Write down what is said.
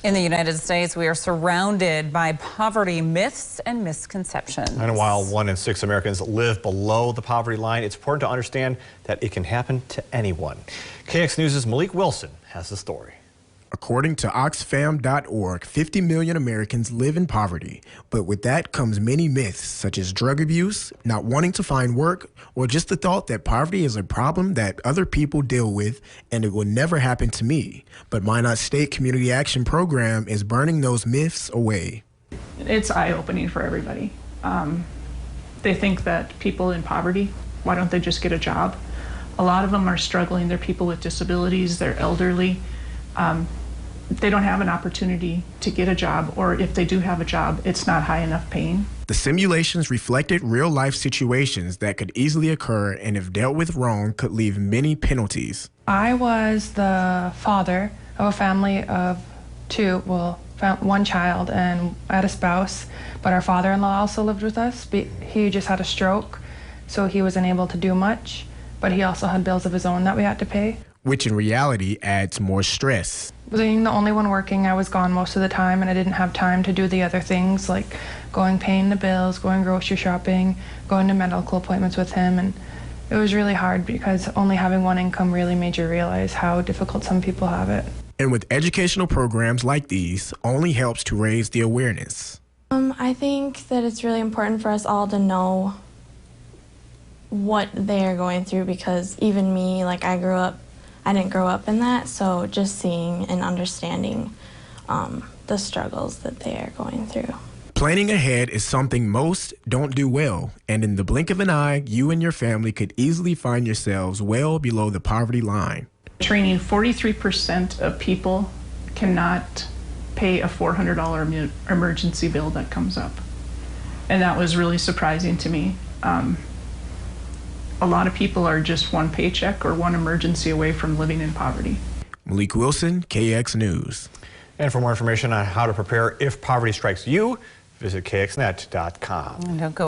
In the United States, we are surrounded by poverty myths and misconceptions. And while 1 in 6 Americans live below the poverty line, it's important to understand that it can happen to anyone. KX News' Malik Wilson has the story. According to Oxfam.org, 50 million Americans live in poverty, but with that comes many myths such as drug abuse, not wanting to find work, or just the thought that poverty is a problem that other people deal with and it will never happen to me. But Minot State Community Action Program is burning those myths away. It's eye-opening for everybody. They think that people in poverty, why don't they just get a job? A lot of them are struggling. They're people with disabilities, they're elderly. They don't have an opportunity to get a job, or if they do have a job, it's not high enough paying. The simulations reflected real-life situations that could easily occur and if dealt with wrong could leave many penalties. I was the father of a family of two, one child, and I had a spouse, but our father-in-law also lived with us. He just had a stroke, so he wasn't able to do much, but he also had bills of his own that we had to pay. Which in reality adds more stress. Being the only one working, I was gone most of the time and I didn't have time to do the other things like paying the bills, going grocery shopping, going to medical appointments with him, and it was really hard because only having one income really made you realize how difficult some people have it. And with educational programs like these, only helps to raise the awareness. I think that it's really important for us all to know what they're going through, because even me, I didn't grow up in that, so just seeing and understanding the struggles that they are going through. Planning ahead is something most don't do well, and in the blink of an eye, you and your family could easily find yourselves well below the poverty line. Training 43% of people cannot pay a $400 emergency bill that comes up. And that was really surprising to me. A lot of people are just one paycheck or one emergency away from living in poverty. Malik Wilson, KX News. And for more information on how to prepare if poverty strikes you, visit kxnet.com. Don't go